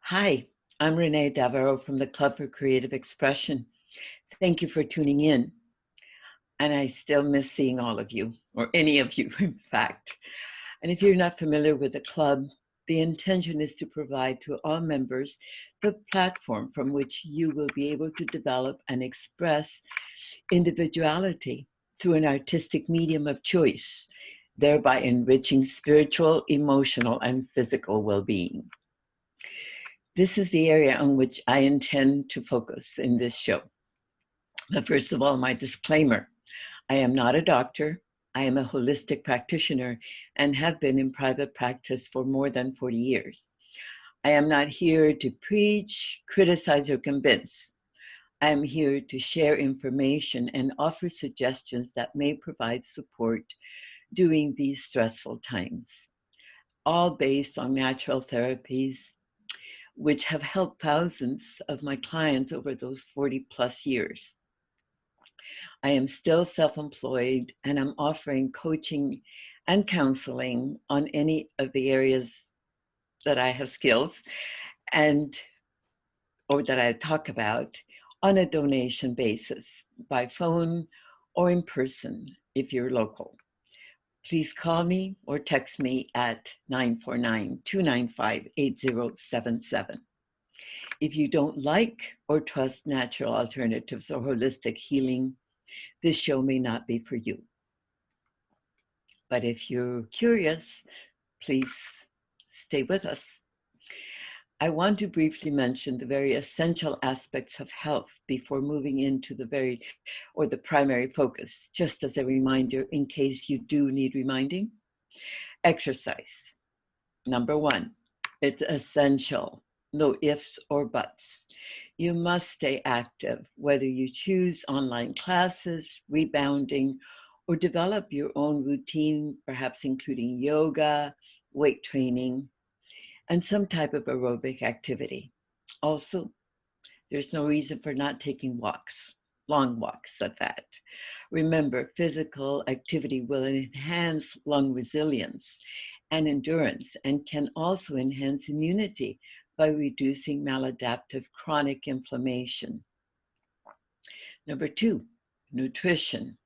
Hi, I'm Renee Davaro from the Club for Creative Expression. Thank you for tuning in. And I still miss seeing all of you, or any of you, in fact. And if you're not familiar with the club, the intention is to provide to all members the platform from which you will be able to develop and express individuality through an artistic medium of choice, thereby enriching spiritual, emotional, and physical well-being. This is the area on which I intend to focus in this show. But first of all, my disclaimer. I am not a doctor. I am a holistic practitioner and have been in private practice for more than 40 years. I am not here to preach, criticize, or convince. I am here to share information and offer suggestions that may provide support during these stressful times, all based on natural therapies, which have helped thousands of my clients over those 40 plus years. I am still self-employed and I'm offering coaching and counseling on any of the areas that I have skills or that I talk about on a donation basis by phone or in person if you're local. Please call me or text me at 949-295-8077. If you don't like or trust natural alternatives or holistic healing, this show may not be for you. But if you're curious, please stay with us. I want to briefly mention the very essential aspects of health before moving into the primary focus, just as a reminder in case you do need reminding. Exercise. Number one, it's essential. No ifs or buts. You must stay active, whether you choose online classes, rebounding, or develop your own routine, perhaps including yoga, weight training, and some type of aerobic activity. Also, there's no reason for not taking walks, long walks at that. Remember, physical activity will enhance lung resilience and endurance and can also enhance immunity by reducing maladaptive chronic inflammation. Number two, nutrition.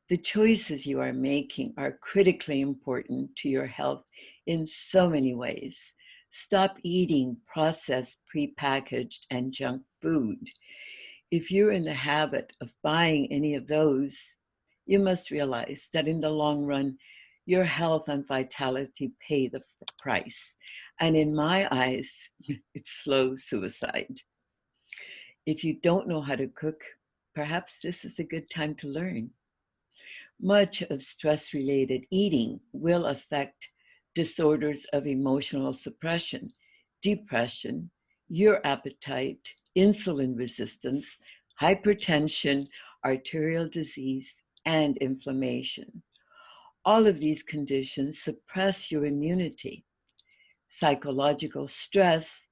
The choices you are making are critically important to your health in so many ways. Stop eating processed, prepackaged, and junk food. If you're in the habit of buying any of those, you must realize that in the long run, your health and vitality pay the price. And in my eyes, it's slow suicide. If you don't know how to cook, perhaps this is a good time to learn. Much of stress-related eating will affect disorders of emotional suppression, depression, your appetite, insulin resistance, hypertension, arterial disease, and inflammation. All of these conditions suppress your immunity. Psychological stress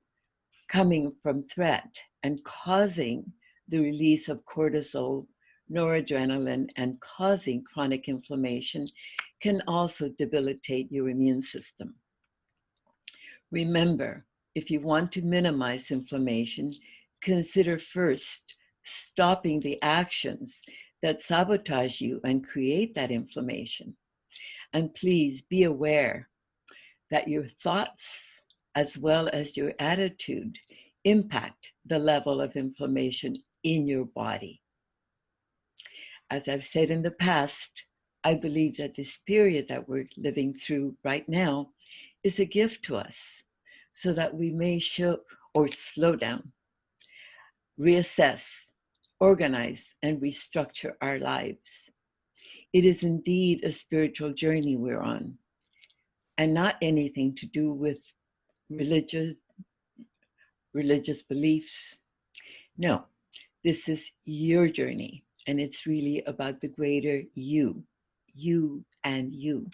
coming from threat and causing the release of cortisol, noradrenaline, and causing chronic inflammation can also debilitate your immune system. Remember, if you want to minimize inflammation, consider first stopping the actions that sabotage you and create that inflammation. And please be aware that your thoughts as well as your attitude impact the level of inflammation in your body. As I've said in the past, I believe that this period that we're living through right now is a gift to us so that we may slow down, reassess, organize, and restructure our lives. It is indeed a spiritual journey we're on, and not anything to do with religious beliefs. No, this is your journey, and it's really about the greater you and you.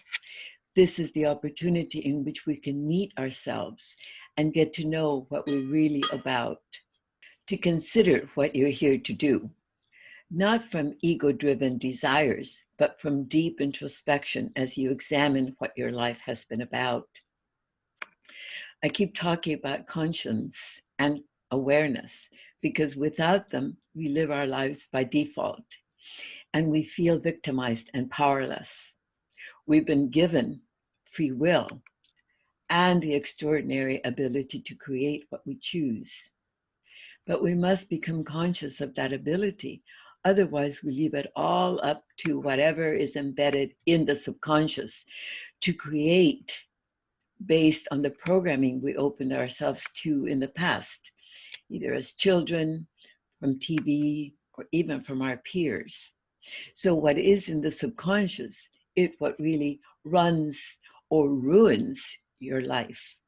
This is the opportunity in which we can meet ourselves and get to know what we're really about, to consider what you're here to do. not from ego-driven desires, but from deep introspection as you examine what your life has been about. I keep talking about conscience and awareness because without them, we live our lives by default and we feel victimized and powerless. We've been given free will and the extraordinary ability to create what we choose. But we must become conscious of that ability. Otherwise, we leave it all up to whatever is embedded in the subconscious to create based on the programming we opened ourselves to in the past, either as children, from TV, or even from our peers. So what is in the subconscious is what really runs or ruins your life.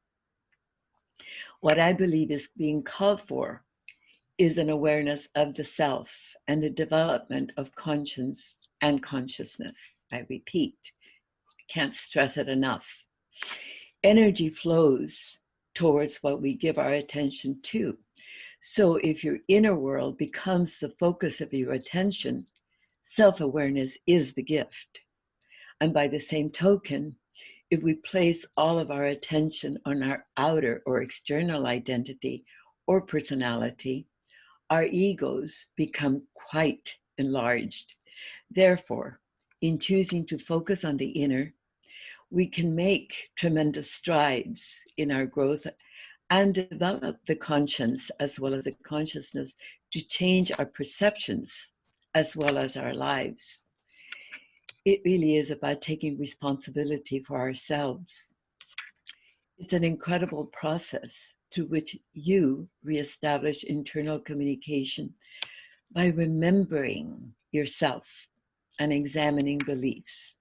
What I believe is being called for is an awareness of the self and the development of conscience and consciousness. I repeat, can't stress it enough. Energy flows towards what we give our attention to. So if your inner world becomes the focus of your attention, self-awareness is the gift. And by the same token, if we place all of our attention on our outer or external identity or personality, our egos become quite enlarged. Therefore, in choosing to focus on the inner, we can make tremendous strides in our growth and develop the conscience as well as the consciousness to change our perceptions as well as our lives. It really is about taking responsibility for ourselves. It's an incredible process through which you reestablish internal communication by remembering yourself and examining beliefs.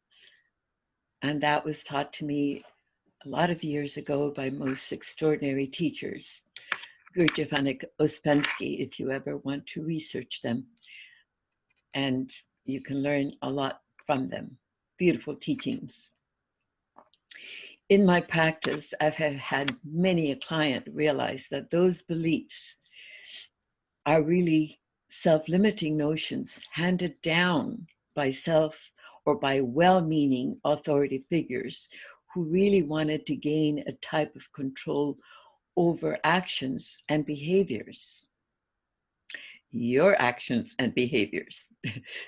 And that was taught to me a lot of years ago by most extraordinary teachers. Gurdjieff and Ouspensky, if you ever want to research them. And you can learn a lot from them. Beautiful teachings. In my practice, I've had many a client realize that those beliefs are really self-limiting notions handed down by self or by well-meaning authority figures who really wanted to gain a type of control over actions and behaviors. Your actions and behaviors.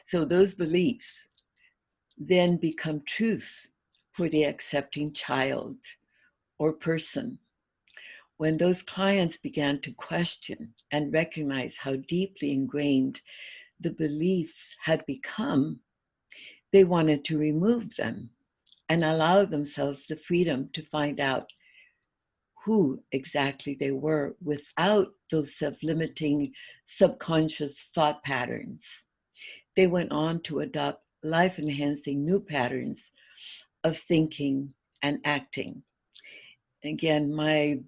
So those beliefs then become truth for the accepting child or person. When those clients began to question and recognize how deeply ingrained the beliefs had become, they wanted to remove them and allow themselves the freedom to find out who exactly they were without those self-limiting subconscious thought patterns. They went on to adopt life-enhancing new patterns of thinking and acting. Again, my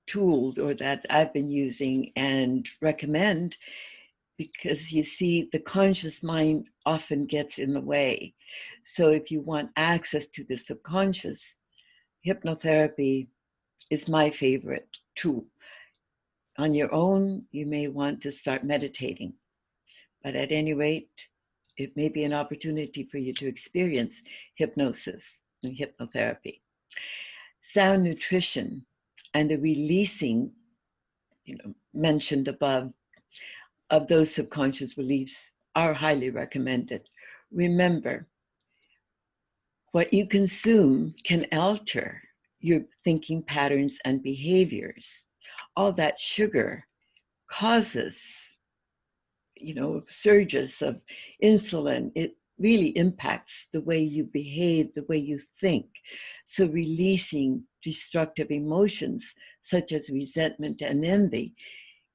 tool or that I've been using and recommend, because you see the conscious mind often gets in the way. So if you want access to the subconscious, hypnotherapy is my favorite tool. On your own, you may want to start meditating, but at any rate, it may be an opportunity for you to experience hypnosis and hypnotherapy. Sound nutrition and the releasing, mentioned above, of those subconscious beliefs are highly recommended. Remember, what you consume can alter your thinking patterns and behaviors. All that sugar causes, surges of insulin. It really impacts the way you behave, the way you think. So releasing destructive emotions such as resentment and envy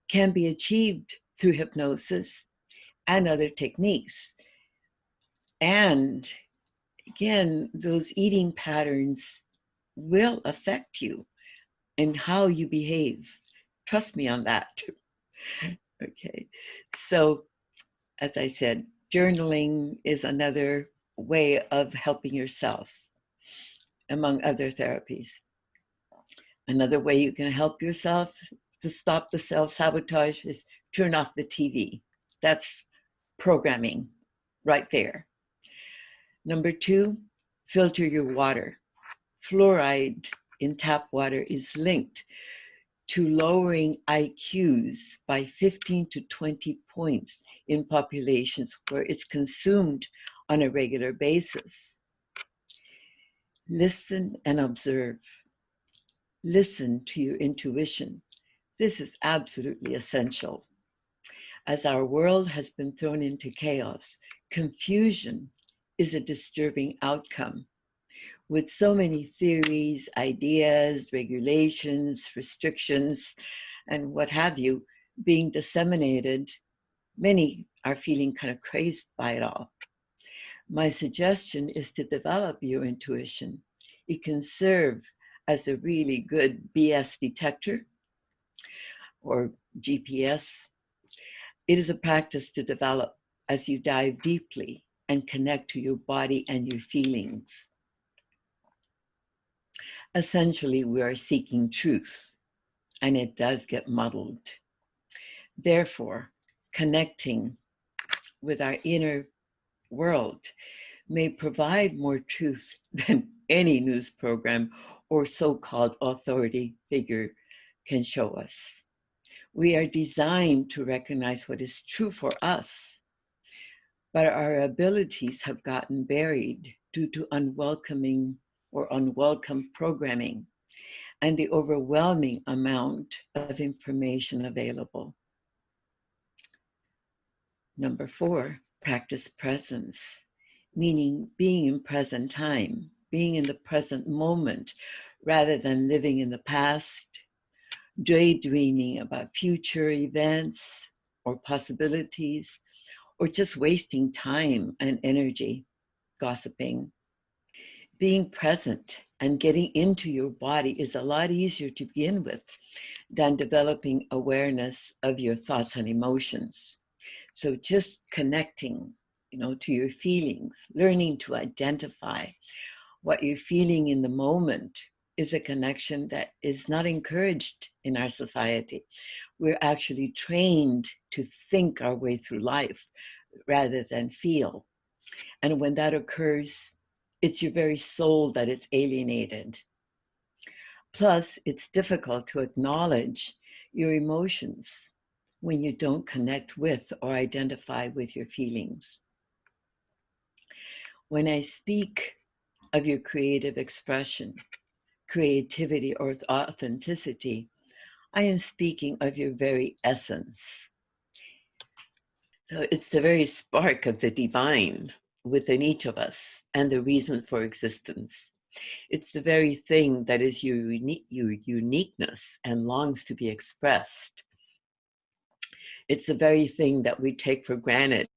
can be achieved through hypnosis and other techniques. And again, those eating patterns will affect you and how you behave. Trust me on that. Okay, so as I said, journaling is another way of helping yourself, among other therapies. Another way you can help yourself to stop the self-sabotage is turn off the TV. That's programming right there. Number 2, filter your water. Fluoride in tap water is linked to lowering IQs by 15 to 20 points in populations where it's consumed on a regular basis. Listen and observe. Listen to your intuition. This is absolutely essential. As our world has been thrown into chaos, confusion is a disturbing outcome. With so many theories, ideas, regulations, restrictions, and what have you being disseminated, many are feeling kind of crazed by it all. My suggestion is to develop your intuition. It can serve as a really good BS detector or GPS. It is a practice to develop as you dive deeply and connect to your body and your feelings. Essentially, we are seeking truth, and it does get muddled. Therefore, connecting with our inner world may provide more truth than any news program or so-called authority figure can show us. We are designed to recognize what is true for us, but our abilities have gotten buried due to unwelcome programming and the overwhelming amount of information available. Number 4, practice presence, meaning being in present time, being in the present moment, rather than living in the past, daydreaming about future events or possibilities, or just wasting time and energy gossiping. Being present and getting into your body is a lot easier to begin with than developing awareness of your thoughts and emotions. So just connecting, to your feelings, learning to identify what you're feeling in the moment is a connection that is not encouraged in our society. We're actually trained to think our way through life rather than feel. And when that occurs, it's your very soul that is alienated. Plus, it's difficult to acknowledge your emotions when you don't connect with or identify with your feelings. When I speak of your creative expression, creativity, or authenticity, I am speaking of your very essence. So it's the very spark of the divine within each of us and the reason for existence. It's the very thing that is your uniqueness and longs to be expressed. It's the very thing that we take for granted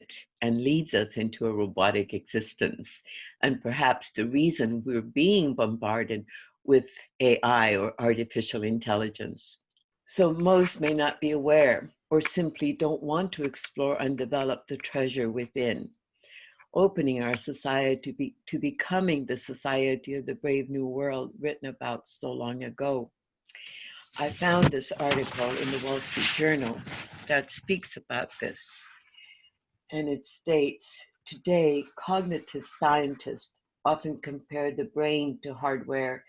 and leads us into a robotic existence. And perhaps the reason we're being bombarded with AI or artificial intelligence. So most may not be aware or simply don't want to explore and develop the treasure within, opening our society to becoming the society of the brave new world written about so long ago. I found this article in the Wall Street Journal that speaks about this. And it states, today, cognitive scientists often compare the brain to hardware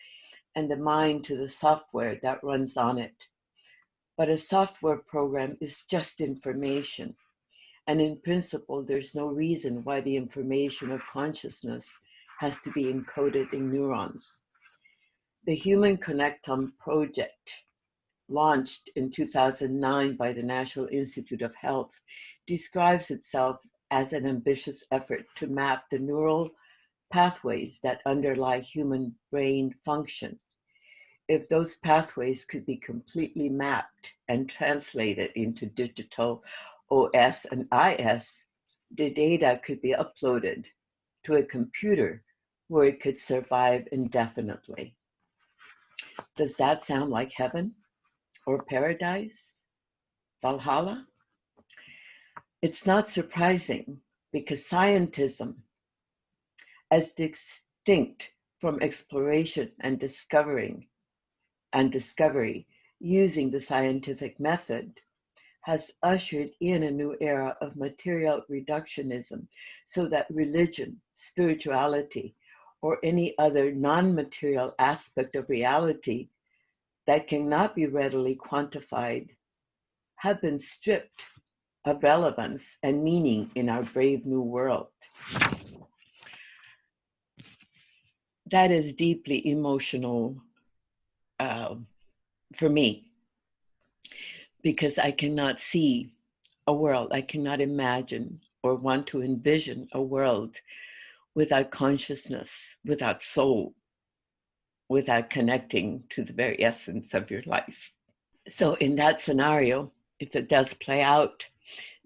and the mind to the software that runs on it. But a software program is just information. And in principle, there's no reason why the information of consciousness has to be encoded in neurons. The Human Connectome project, launched in 2009 by the National Institute of Health, describes itself as an ambitious effort to map the neural pathways that underlie human brain function. If those pathways could be completely mapped and translated into digital OS and IS, the data could be uploaded to a computer where it could survive indefinitely. Does that sound like heaven or paradise? Valhalla? It's not surprising because scientism, as distinct from exploration and discovery using the scientific method, has ushered in a new era of material reductionism, so that religion, spirituality, or any other non-material aspect of reality that cannot be readily quantified have been stripped of relevance and meaning in our brave new world. That is deeply emotional for me, because I cannot see a world, I cannot imagine or want to envision a world without consciousness, without soul, without connecting to the very essence of your life. So in that scenario, if it does play out,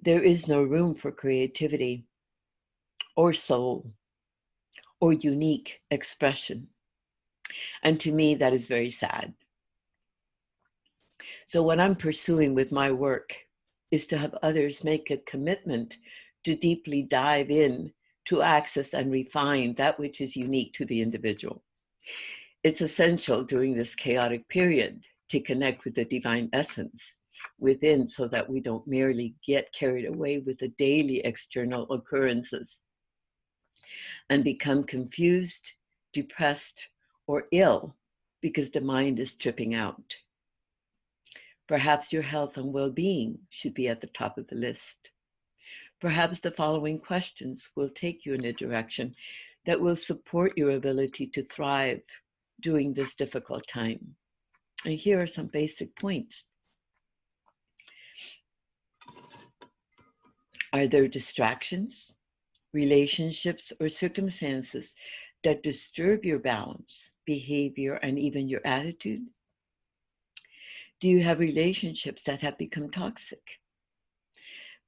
there is no room for creativity or soul or unique expression. And to me, that is very sad. So what I'm pursuing with my work is to have others make a commitment to deeply dive in to access and refine that which is unique to the individual. It's essential during this chaotic period to connect with the divine essence within, so that we don't merely get carried away with the daily external occurrences and become confused, depressed, or ill because the mind is tripping out. Perhaps your health and well-being should be at the top of the list. Perhaps the following questions will take you in a direction that will support your ability to thrive during this difficult time. And here are some basic points. Are there distractions, relationships, or circumstances that disturb your balance, behavior, and even your attitude? Do you have relationships that have become toxic?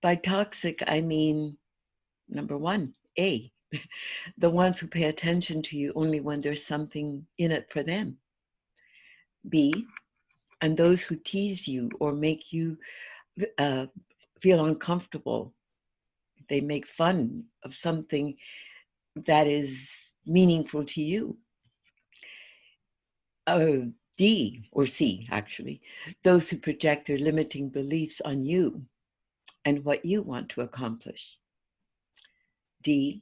By toxic, I mean, number one, A, the ones who pay attention to you only when there's something in it for them. B, and those who tease you or make you feel uncomfortable. They make fun of something that is meaningful to you. D, or C, actually, those who project their limiting beliefs on you and what you want to accomplish. D,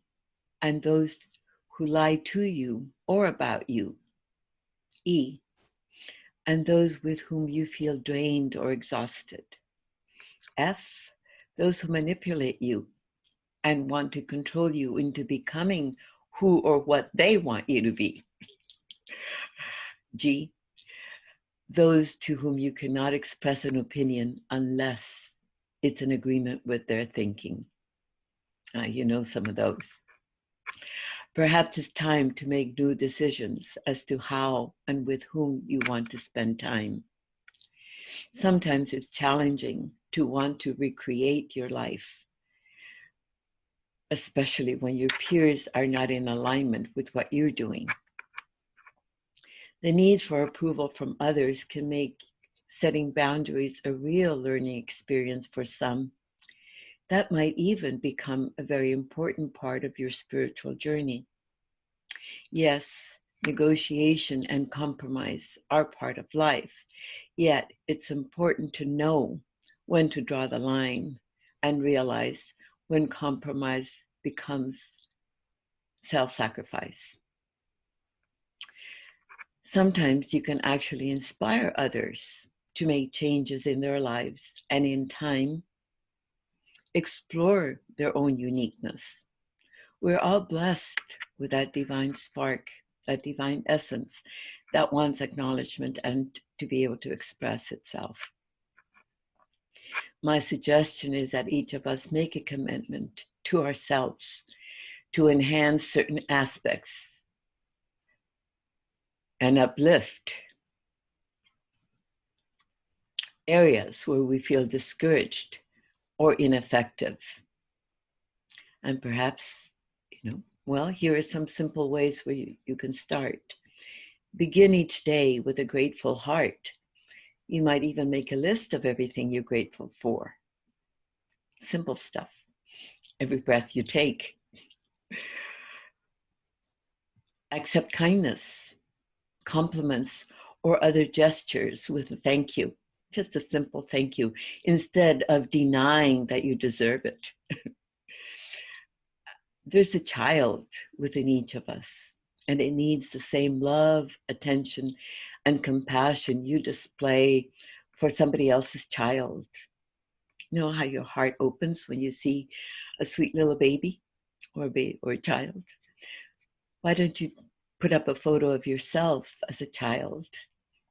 and those who lie to you or about you. E, and those with whom you feel drained or exhausted. F, those who manipulate you and want to control you into becoming who or what they want you to be. G, those to whom you cannot express an opinion unless it's in agreement with their thinking. You know some of those. Perhaps it's time to make new decisions as to how and with whom you want to spend time. Sometimes it's challenging to want to recreate your life, especially when your peers are not in alignment with what you're doing. The need for approval from others can make setting boundaries a real learning experience for some. That might even become a very important part of your spiritual journey. Yes, negotiation and compromise are part of life, yet it's important to know when to draw the line and realize when compromise becomes self-sacrifice. Sometimes you can actually inspire others to make changes in their lives and in time explore their own uniqueness. We're all blessed with that divine spark, that divine essence that wants acknowledgement and to be able to express itself. My suggestion is that each of us make a commitment to ourselves to enhance certain aspects and uplift areas where we feel discouraged or ineffective. And perhaps, well, here are some simple ways where you can start. Begin each day with a grateful heart. You might even make a list of everything you're grateful for. Simple stuff. Every breath you take. Accept kindness, compliments, or other gestures with a thank you. Just a simple thank you, instead of denying that you deserve it. There's a child within each of us, and it needs the same love, attention, and compassion you display for somebody else's child. You know how your heart opens when you see a sweet little baby or a child? Why don't you put up a photo of yourself as a child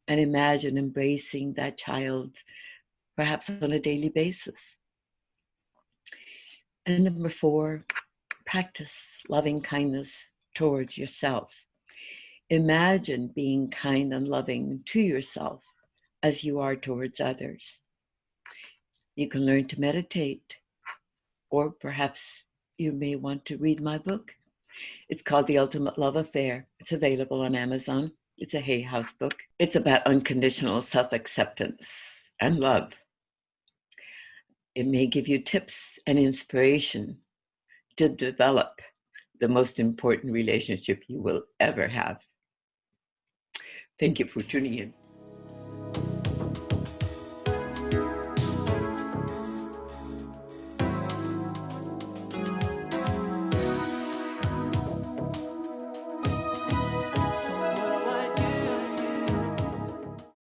and imagine embracing that child perhaps on a daily basis? And number 4, practice loving kindness towards yourself. Imagine being kind and loving to yourself as you are towards others. You can learn to meditate, or perhaps you may want to read my book. It's called The Ultimate Love Affair. It's available on Amazon. It's a Hay House book. It's about unconditional self-acceptance and love. It may give you tips and inspiration to develop the most important relationship you will ever have. Thank you for tuning in.